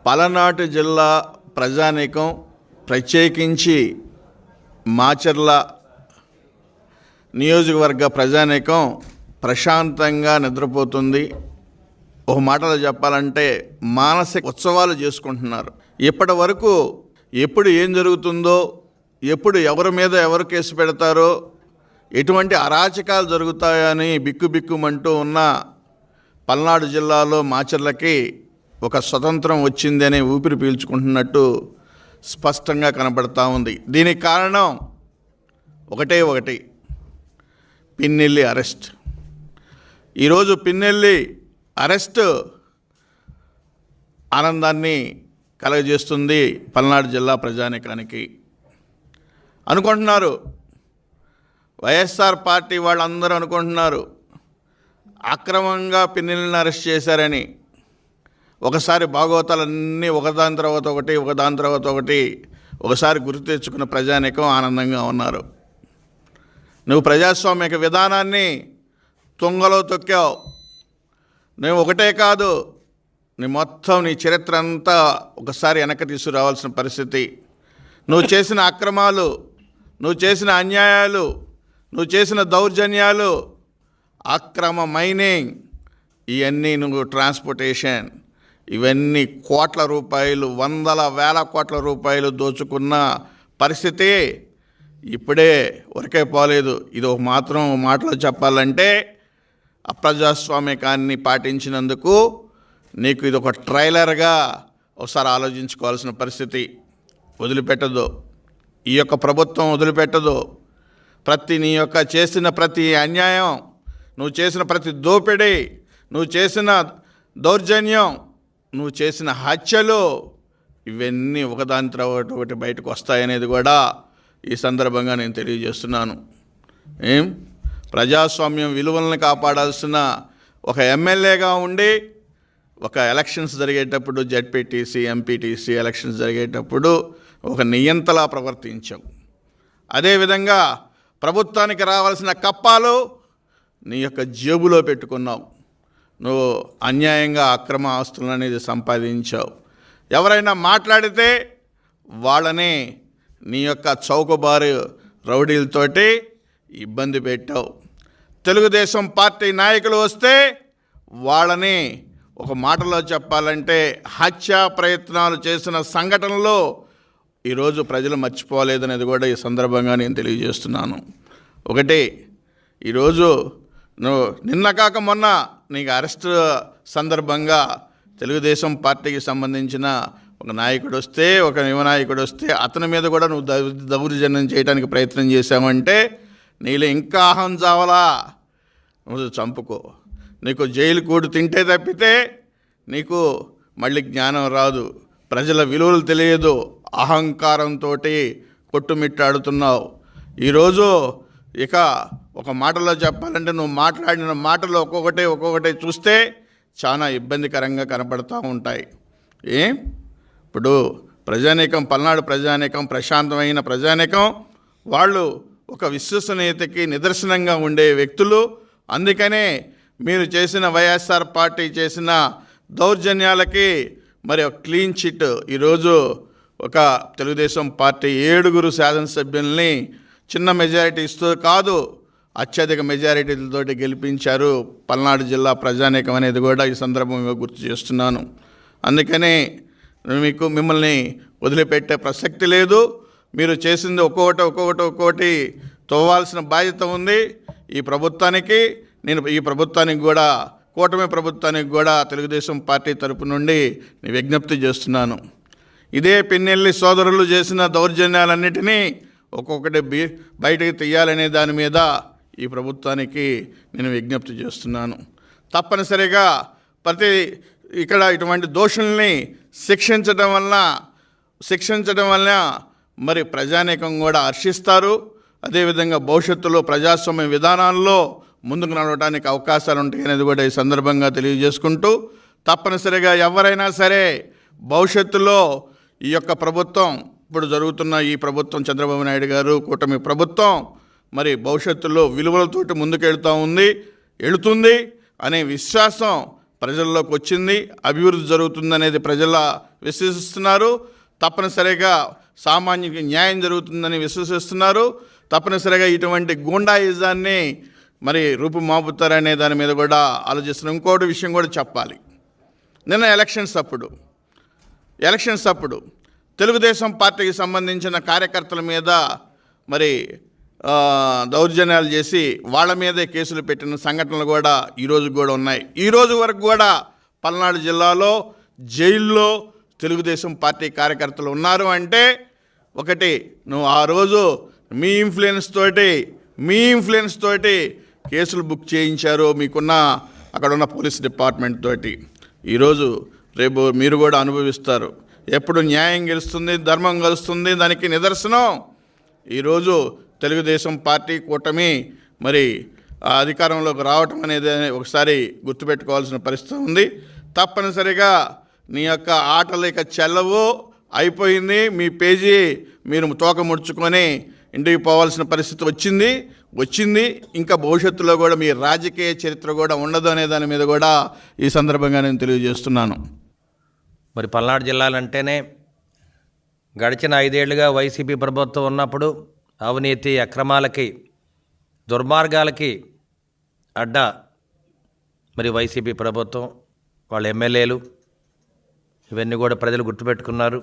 పలనాటి జిల్లా ప్రజానీకం, ప్రత్యేకించి మాచర్ల నియోజకవర్గ ప్రజానీకం ప్రశాంతంగా నిద్రపోతుంది. ఒక మాటలో చెప్పాలంటే మానసిక ఉత్సవాలు చేసుకుంటున్నారు. ఇప్పటి వరకు ఎప్పుడు ఏం జరుగుతుందో, ఎప్పుడు ఎవరి మీద ఎవరు కేసు పెడతారో, ఎటువంటి అరాచకాలు జరుగుతాయని బిక్కుబిక్కుమంటూ ఉన్న పల్నాడు జిల్లాలో మాచర్లకి ఒక స్వతంత్రం వచ్చిందనే ఊపిరి పీల్చుకుంటున్నట్టు స్పష్టంగా కనపడతా ఉంది. దీనికి కారణం ఒకటి, పిన్నెల్లి అరెస్ట్. ఈరోజు పిన్నెల్లి అరెస్ట్ ఆనందాన్ని కలగజేస్తుంది పల్నాడు జిల్లా ప్రజానీకానికి. అనుకుంటున్నారు, వైఎస్ఆర్ పార్టీ వాళ్ళందరూ అనుకుంటున్నారు అక్రమంగా పిన్నెల్లిని అరెస్ట్ చేశారని. ఒకసారి భాగవతాలన్నీ ఒకదాని తర్వాత ఒకటి ఒకసారి గుర్తు తెచ్చుకున్న ప్రజానీకం ఆనందంగా ఉన్నారు. నువ్వు ప్రజాస్వామిక విధానాన్ని తుంగలో తొక్కావు. నువ్వు ఒకటే కాదు, నీ చరిత్ర అంతా ఒకసారి వెనక్కి తీసుకురావాల్సిన పరిస్థితి. నువ్వు చేసిన అక్రమాలు, నువ్వు చేసిన అన్యాయాలు, నువ్వు చేసిన దౌర్జన్యాలు, అక్రమ మైనింగ్, ఇవన్నీ నువ్వు ట్రాన్స్పోర్టేషన్, ఇవన్నీ కోట్ల రూపాయలు, వందల వేల కోట్ల రూపాయలు దోచుకున్న పరిస్థితి ఇప్పుడే వరకే పోలేదు. ఇది ఒక మాటలో చెప్పాలంటే అప్రజాస్వామికాన్ని పాటించినందుకు నీకు ఇది ఒక ట్రైలర్గా ఒకసారి ఆలోచించుకోవాల్సిన పరిస్థితి. వదిలిపెట్టదు, ఈ యొక్క ప్రభుత్వం వదిలిపెట్టదు. నీ యొక్క చేసిన ప్రతి అన్యాయం, నువ్వు చేసిన ప్రతి దోపిడీ, నువ్వు చేసిన దౌర్జన్యం, నువ్వు చేసిన హత్యలు, ఇవన్నీ ఒకదాని తర్వాత ఒకటి బయటకు వస్తాయనేది కూడా ఈ సందర్భంగా నేను తెలియజేస్తున్నాను. ప్రజాస్వామ్యం విలువలను కాపాడాల్సిన ఒక ఎమ్మెల్యేగా ఉండి, ఒక ఎలక్షన్స్ జరిగేటప్పుడు జెడ్పీటీసీ, ఎంపీటీసీ ఎలక్షన్స్ జరిగేటప్పుడు ఒక నియంతలా ప్రవర్తించావు. అదేవిధంగా ప్రభుత్వానికి రావాల్సిన కప్పాలు నీ యొక్క జేబులో పెట్టుకున్నావు. నువ్వు అన్యాయంగా అక్రమ ఆస్తులను అనేది సంపాదించావు. ఎవరైనా మాట్లాడితే వాళ్ళని నీ యొక్క చౌకబారు రౌడీలతోటి ఇబ్బంది పెట్టావు. తెలుగుదేశం పార్టీ నాయకులు వస్తే వాళ్ళని ఒక మాటలో చెప్పాలంటే హత్యా ప్రయత్నాలు చేసిన సంఘటనలో ఈరోజు ప్రజలు మర్చిపోలేదనేది కూడా ఈ సందర్భంగా నేను తెలియజేస్తున్నాను. ఈరోజు నువ్వు నిన్న కాక మొన్న నీకు అరెస్ట్ సందర్భంగా తెలుగుదేశం పార్టీకి సంబంధించిన ఒక నాయకుడు వస్తే, ఒక యువ నాయకుడు వస్తే అతని మీద కూడా నువ్వు దౌర్జన్యం చేయడానికి ప్రయత్నం చేశావంటే నీలో ఇంకా అహం చావలా. నువ్వు చంపుకో. నీకు జైలు కూడు తింటే తప్పితే నీకు మళ్ళీ జ్ఞానం రాదు, ప్రజల విలువలు తెలియదు, అహంకారంతో కొట్టుమిట్టాడుతున్నావు. ఈరోజు ఇక ఒక మాటలో చెప్పాలంటే నువ్వు మాట్లాడిన మాటలు ఒక్కొక్కటి చూస్తే చాలా ఇబ్బందికరంగా కనపడుతూ ఉంటాయి. ఇప్పుడు ప్రజానీకం, పల్నాడు ప్రజానీకం ప్రశాంతమైన ప్రజానీకం, వాళ్ళు ఒక విశ్వసనీయతకి నిదర్శనంగా ఉండే వ్యక్తులు. అందుకనే మీరు చేసిన వైఎస్ఆర్ పార్టీ చేసిన దౌర్జన్యాలకి మరి ఒక క్లీన్ చిట్ ఈరోజు ఒక తెలుగుదేశం పార్టీ 7 శాసనసభ్యుల్ని చిన్న మెజారిటీస్తో కాదు, అత్యధిక మెజారిటీలతోటి గెలిపించారు పల్నాడు జిల్లా ప్రజానీకం అనేది కూడా ఈ సందర్భంగా గుర్తు చేస్తున్నాను. అందుకనే మిమ్మల్ని వదిలిపెట్టే ప్రసక్తి లేదు. మీరు చేసింది ఒక్కొక్కటి తవ్వాల్సిన బాధ్యత ఉంది ఈ ప్రభుత్వానికి. నేను ఈ ప్రభుత్వానికి కూడా, కూటమి ప్రభుత్వానికి కూడా తెలుగుదేశం పార్టీ తరపు నుండి నేను విజ్ఞప్తి చేస్తున్నాను. ఇదే పిన్నెల్లి సోదరులు చేసిన దౌర్జన్యాలన్నిటినీ ఒక్కొక్కటి బయటకు తీయాలనే దాని మీద ఈ ప్రభుత్వానికి నేను విజ్ఞప్తి చేస్తున్నాను. తప్పనిసరిగా ఇక్కడ ఇటువంటి దోషుల్ని శిక్షించడం వలన మరి ప్రజానీకం కూడా హర్షిస్తారు. అదేవిధంగా భవిష్యత్తులో ప్రజాస్వామ్య విధానాల్లో ముందుకు నడవడానికి అవకాశాలు ఉంటాయి అనేది కూడా ఈ సందర్భంగా తెలియజేసుకుంటూ, తప్పనిసరిగా ఎవరైనా సరే భవిష్యత్తులో ఈ యొక్క ప్రభుత్వం, ఇప్పుడు జరుగుతున్న ఈ ప్రభుత్వం, చంద్రబాబు నాయుడు గారు కూటమి ప్రభుత్వం మరి భవిష్యత్తులో విలువలతోటి వెళుతుంది అనే విశ్వాసం ప్రజల్లోకి వచ్చింది. అభివృద్ధి జరుగుతుందనేది ప్రజల విశ్వసిస్తున్నారు. తప్పనిసరిగా సామాన్యుకి న్యాయం జరుగుతుందని విశ్వసిస్తున్నారు. తప్పనిసరిగా ఇటువంటి గూండాయిజాన్ని మరి రూపుమాపుతారనే దాని మీద కూడా ఆలోచిస్తున్నారు. ఇంకోటి విషయం కూడా చెప్పాలి. నిన్న ఎలక్షన్స్ అప్పుడు తెలుగుదేశం పార్టీకి సంబంధించిన కార్యకర్తల మీద మరి దౌర్జన్యాలు చేసి వాళ్ళ మీదే కేసులు పెట్టిన సంఘటనలు కూడా ఈరోజు కూడా ఉన్నాయి. ఈరోజు వరకు కూడా పల్నాడు జిల్లాలో జైల్లో తెలుగుదేశం పార్టీ కార్యకర్తలు ఉన్నారు అంటే ఒకటి, నువ్వు ఆ రోజు మీ ఇన్ఫ్లుయెన్స్ తోటి కేసులు బుక్ చేయించారు మీకున్న అక్కడున్న పోలీస్ డిపార్ట్మెంట్ తోటి. ఈరోజు రేపు మీరు కూడా అనుభవిస్తారు. ఎప్పుడు న్యాయం గెలుస్తుంది, ధర్మం గెలుస్తుంది, దానికి నిదర్శనం ఈరోజు తెలుగుదేశం పార్టీ కూటమి మరి అధికారంలోకి రావటం అనేది ఒకసారి గుర్తుపెట్టుకోవాల్సిన పరిస్థితి ఉంది. తప్పనిసరిగా నీ యొక్క ఆటలు ఇక చెల్లవు, అయిపోయింది. మీ పేజీ మీరు తోక ముడుచుకొని ఇంటికి పోవాల్సిన పరిస్థితి వచ్చింది. ఇంకా భవిష్యత్తులో కూడా మీ రాజకీయ చరిత్ర కూడా ఉండదు అనే దాని మీద కూడా ఈ సందర్భంగా నేను తెలియజేస్తున్నాను. మరి పల్నాడు జిల్లాలంటేనే గడిచిన 5 ఏళ్లుగా వైసీపీ ప్రభుత్వం ఉన్నప్పుడు అవినీతి, అక్రమాలకి, దుర్మార్గాలకి అడ్డా మరి వైసీపీ ప్రభుత్వం, వాళ్ళ ఎమ్మెల్యేలు, ఇవన్నీ కూడా ప్రజలు గుర్తుపెట్టుకున్నారు.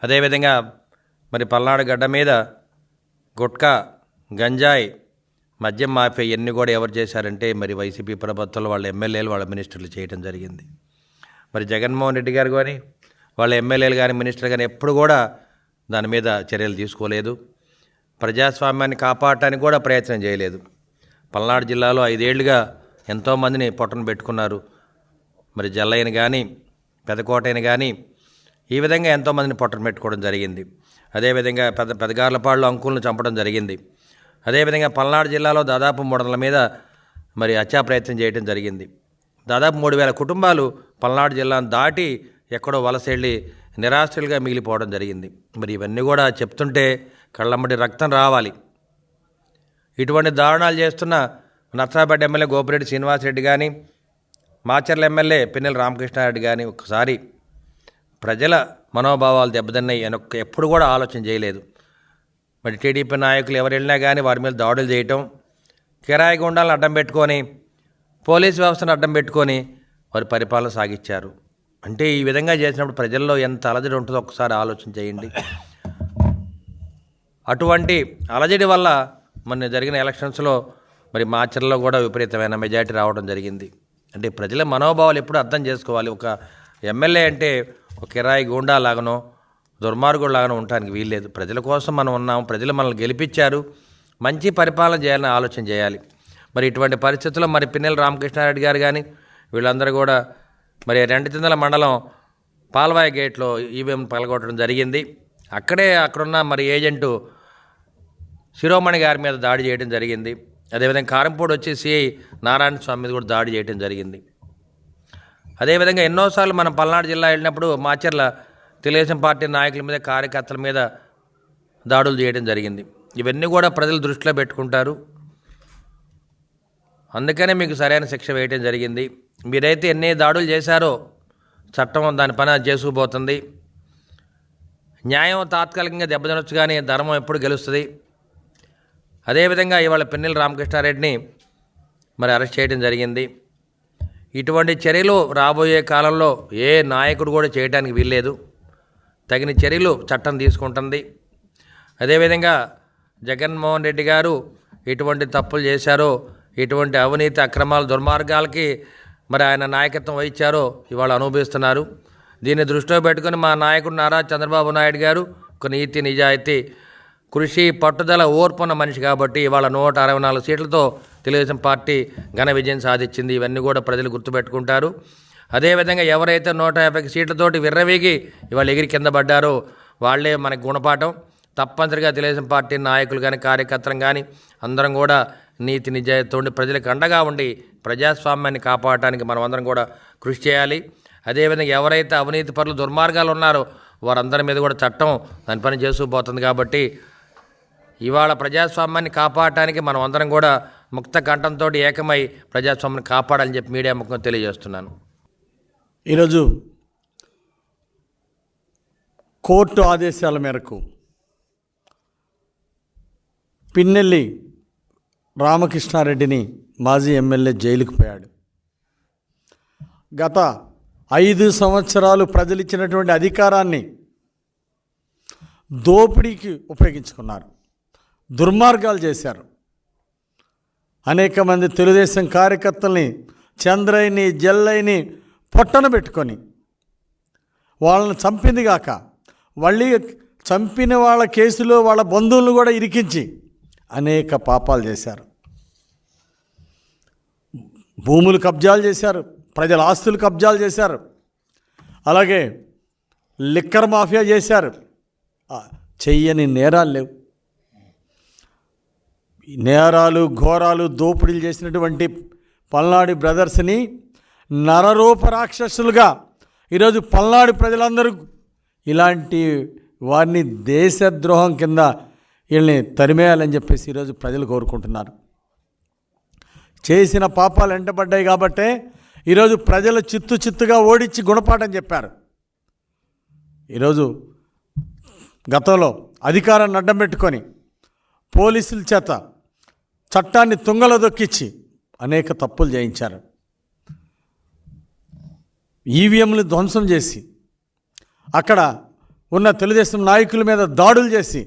అదేవిధంగా మరి పల్నాడు గడ్డ మీద గుట్కా, గంజాయి, మద్యం మాఫియా ఇవన్నీ కూడా ఎవరు చేశారంటే మరి వైసీపీ ప్రభుత్వంలో వాళ్ళ ఎమ్మెల్యేలు, వాళ్ళ మినిస్టర్లు చేయడం జరిగింది. మరి జగన్మోహన్ రెడ్డి గారు కానీ వాళ్ళ ఎమ్మెల్యేలు కానీ మినిస్టర్లు కానీ ఎప్పుడు కూడా దాని మీద చర్యలు తీసుకోలేదు. ప్రజాస్వామ్యాన్ని కాపాడటానికి కూడా ప్రయత్నం చేయలేదు. పల్నాడు జిల్లాలో 5 ఏళ్లుగా ఎంతోమందిని పొట్టను పెట్టుకున్నారు. మరి జల్లయ్యని కానీ పెదకోటని కానీ ఈ విధంగా ఎంతోమందిని పొట్టను పెట్టుకోవడం జరిగింది. అదేవిధంగా పెదగార్లపాడులో అంకులను చంపడం జరిగింది. అదేవిధంగా పల్నాడు జిల్లాలో దాదాపు 300 మీద మరి హత్యా ప్రయత్నం చేయడం జరిగింది. దాదాపు 3000 కుటుంబాలు పల్నాడు జిల్లాను దాటి ఎక్కడో వలస వెళ్ళి నిరాశ్రులుగా మిగిలిపోవడం జరిగింది. మరి ఇవన్నీ కూడా చెప్తుంటే కళ్ళమ్మటి రక్తం రావాలి. ఇటువంటి దారుణాలు చేస్తున్న నర్సరావుపేట ఎమ్మెల్యే గోపిరెడ్డి శ్రీనివాసరెడ్డి కానీ, మాచర్ల ఎమ్మెల్యే పిన్నెల రామకృష్ణారెడ్డి కానీ ఒకసారి ప్రజల మనోభావాలు దెబ్బతిన్నాయి అని ఎప్పుడు కూడా ఆలోచన చేయలేదు. మరి టీడీపీ నాయకులు ఎవరు వెళ్ళినా కానీ వారి మీద దాడులు చేయటం, కిరాయి గుండాలను అడ్డం పెట్టుకొని, పోలీసు వ్యవస్థను అడ్డం పెట్టుకొని వారి పరిపాలన సాగించారు. అంటే ఈ విధంగా చేసినప్పుడు ప్రజల్లో ఎంత అలజడి ఉంటుందో ఒకసారి ఆలోచన చేయండి. అటువంటి అలజడి వల్ల మొన్న జరిగిన ఎలక్షన్స్లో మరి మాచర్లలో కూడా విపరీతమైన మెజారిటీ రావడం జరిగింది. అంటే ప్రజల మనోభావాలు ఎప్పుడు అర్థం చేసుకోవాలి. ఒక ఎమ్మెల్యే అంటే ఒక కిరాయి గూండా లాగానో దుర్మార్గుడు ఉండటానికి వీల్లేదు. ప్రజల కోసం మనం ఉన్నాం, ప్రజలు మనల్ని గెలిపించారు, మంచి పరిపాలన చేయాలని ఆలోచన చేయాలి. మరి ఇటువంటి పరిస్థితుల్లో మరి పిన్నెల రామకృష్ణారెడ్డి గారు కానీ వీళ్ళందరూ కూడా మరి రెండతిందల మండలం పాల్వాయి గేట్లో ఈవీఎం పగలగొట్టడం జరిగింది. అక్కడున్న మరి ఏజెంటు శిరోమణి గారి మీద దాడి చేయడం జరిగింది. అదేవిధంగా కారంపూడి వచ్చి సిఐ నారాయణ స్వామి మీద కూడా దాడి చేయడం జరిగింది. అదేవిధంగా ఎన్నోసార్లు మనం పల్నాడు జిల్లా వెళ్ళినప్పుడు మాచర్ల తెలుగుదేశం పార్టీ నాయకుల మీద, కార్యకర్తల మీద దాడులు చేయడం జరిగింది. ఇవన్నీ కూడా ప్రజలు దృష్టిలో పెట్టుకుంటారు. అందుకనే మీకు సరైన శిక్ష వేయటం జరిగింది. మీరైతే ఎన్ని దాడులు చేశారో చట్టం దాని పని చేసుకుపోతుంది. న్యాయం తాత్కాలికంగా దెబ్బతినొచ్చు కానీ ధర్మం ఎప్పుడు గెలుస్తుంది. అదేవిధంగా ఇవాళ పిన్నెల రామకృష్ణారెడ్డిని మరి అరెస్ట్ చేయడం జరిగింది. ఇటువంటి చర్యలు రాబోయే కాలంలో ఏ నాయకుడు కూడా చేయడానికి వీల్లేదు. తగిన చర్యలు చట్టం తీసుకుంటుంది. అదేవిధంగా జగన్మోహన్ రెడ్డి గారు ఎటువంటి తప్పులు చేశారో, ఎటువంటి అవినీతి, అక్రమాలు, దుర్మార్గాలకి మరి ఆయన నాయకత్వం వహించారో ఇవాళ అనుభవిస్తున్నారు. దీన్ని దృష్టిలో పెట్టుకుని మా నాయకుడు నారా చంద్రబాబు నాయుడు గారు ఒక నీతి, నిజాయితీ, కృషి, పట్టుదల, ఓర్పున్న మనిషి కాబట్టి ఇవాళ 164 సీట్లతో తెలుగుదేశం పార్టీ ఘన విజయం సాధించింది. ఇవన్నీ కూడా ప్రజలు గుర్తుపెట్టుకుంటారు. అదేవిధంగా ఎవరైతే 150 సీట్లతోటి విర్రవీగి ఇవాళ ఎగిరి కింద పడ్డారో వాళ్లే మనకి గుణపాఠం. తప్పనిసరిగా తెలుగుదేశం పార్టీ నాయకులు కానీ, కార్యకర్తలు కానీ అందరం కూడా నీతి, నిజాయితీతో ఉండి ప్రజలకు అండగా ఉండి ప్రజాస్వామ్యాన్ని కాపాడటానికి మనం అందరం కూడా కృషి చేయాలి. అదేవిధంగా ఎవరైతే అవినీతి పరులు, దుర్మార్గాలు ఉన్నారో వారందరి మీద కూడా చట్టం దాని పని చేసుకుపోతుంది. కాబట్టి ఇవాళ ప్రజాస్వామ్యాన్ని కాపాడటానికి మనం అందరం కూడా ముక్త కంఠంతో ఏకమై ప్రజాస్వామ్యాన్ని కాపాడాలని చెప్పి మీడియా ముఖంగా తెలియజేస్తున్నాను. ఈరోజు కోర్టు ఆదేశాల మేరకు పిన్నెల్లి రామకృష్ణారెడ్డిని మాజీ ఎమ్మెల్యే జైలుకు పోయాడు. గత 5 సంవత్సరాలు ప్రజలు ఇచ్చినటువంటి అధికారాన్ని దోపిడీకి ఉపయోగించుకున్నారు, దుర్మార్గాలు చేశారు. అనేక మంది తెలుగుదేశం కార్యకర్తల్ని చంద్రయ్యని జల్లయ్యని పొట్టన పెట్టుకొని వాళ్ళని చంపింది కాక మళ్ళీ చంపిన వాళ్ళ కేసులో వాళ్ళ బంధువులను కూడా ఇరికించి అనేక పాపాలు చేశారు. భూములు కబ్జాలు చేశారు, ప్రజల ఆస్తులు కబ్జాలు చేశారు, అలాగే లిక్కర్ మాఫియా చేశారు. చెయ్యని నేరాలు లేవు. నేరాలు ఘోరాలు దోపిడీలు చేసినటువంటి పల్నాడు బ్రదర్స్ని నరరూప రాక్షసులుగా ఈరోజు పల్నాడు ప్రజలందరూ ఇలాంటి వారిని దేశద్రోహం కింద వీళ్ళని తరిమేయాలని చెప్పేసి ఈరోజు ప్రజలు కోరుకుంటున్నారు. చేసిన పాపాలు వెంటబడ్డాయి కాబట్టే ఈరోజు ప్రజలు చిత్తుగా ఓడించి గుణపాఠం చెప్పారు. ఈరోజు గతంలో అధికారాన్ని అడ్డం పెట్టుకొని పోలీసుల చేత చట్టాన్ని తుంగలో దొక్కించి అనేక తప్పులు చేయించారు. ఈవీఎంలు ధ్వంసం చేసి అక్కడ ఉన్న తెలుగుదేశం నాయకుల మీద దాడులు చేసి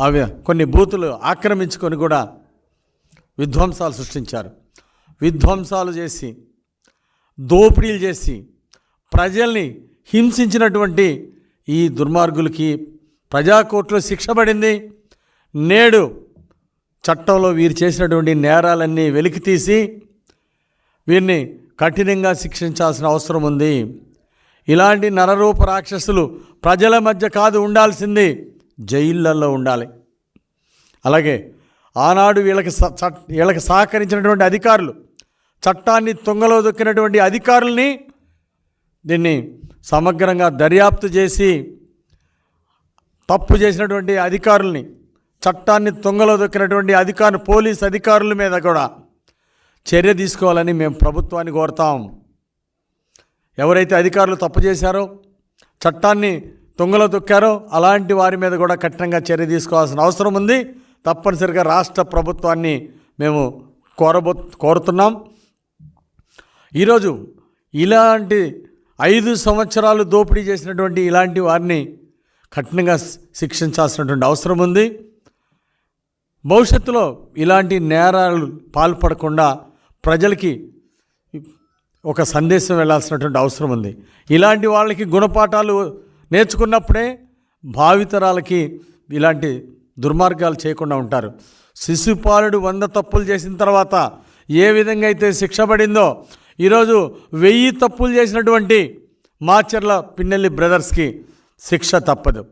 అవి కొన్ని బూతులు ఆక్రమించుకొని కూడా విధ్వంసాలు సృష్టించారు. విధ్వంసాలు చేసి దోపిడీలు చేసి ప్రజల్ని హింసించినటువంటి ఈ దుర్మార్గులకి ప్రజాకోర్టులో శిక్ష పడింది. నేడు చట్టంలో వీరు చేసినటువంటి నేరాలన్నీ వెలికితీసి వీరిని కఠినంగా శిక్షించాల్సిన అవసరం ఉంది. ఇలాంటి నరరూప రాక్షసులు ప్రజల మధ్య కాదు ఉండాల్సింది, జైళ్ళల్లో ఉండాలి. అలాగే ఆనాడు వీళ్ళకి సహకరించినటువంటి అధికారులు, చట్టాన్ని తుంగలో దొక్కినటువంటి అధికారుల్ని దీన్ని సమగ్రంగా దర్యాప్తు చేసి తప్పు చేసినటువంటి అధికారుల్ని, చట్టాన్ని తుంగలో దొక్కినటువంటి పోలీస్ అధికారుల మీద కూడా చర్య తీసుకోవాలని మేము ప్రభుత్వాన్ని కోరుతాం. ఎవరైతే అధికారులు తప్పు చేశారో, చట్టాన్ని తుంగలో దొక్కారో అలాంటి వారి మీద కూడా కఠినంగా చర్య తీసుకోవాల్సిన అవసరం ఉంది. తప్పనిసరిగా రాష్ట్ర ప్రభుత్వాన్ని మేము కోరుతున్నాం. ఈరోజు ఇలాంటి 5 సంవత్సరాలు దోపిడీ చేసినటువంటి ఇలాంటి వారిని కఠినంగా శిక్షించాల్సినటువంటి అవసరం ఉంది. భవిష్యత్తులో ఇలాంటి నేరాలు పాల్పడకుండా ప్రజలకి ఒక సందేశం వెళ్ళాల్సినటువంటి అవసరం ఉంది. ఇలాంటి వాళ్ళకి గుణపాఠాలు నేర్చుకున్నప్పుడే భావితరాలకి ఇలాంటి దుర్మార్గాలు చేయకుండా ఉంటారు. శిశుపాలుడు 100 తప్పులు చేసిన తర్వాత ఏ విధంగా అయితే శిక్ష పడిందో ఈరోజు 1000 తప్పులు చేసినటువంటి మాచర్ల పిన్నెల్లి బ్రదర్స్కి శిక్ష తప్పదు.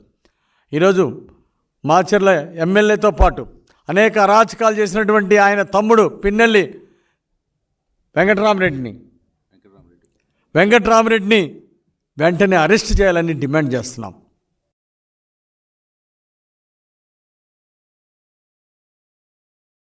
ఈరోజు మాచర్ల ఎమ్మెల్యేతో పాటు అనేక అరాచకాలు చేసినటువంటి ఆయన తమ్ముడు పిన్నెల్లి వెంకటరామరెడ్డిని వెంటనే అరెస్ట్ చేయాలని డిమాండ్ చేస్తున్నాం.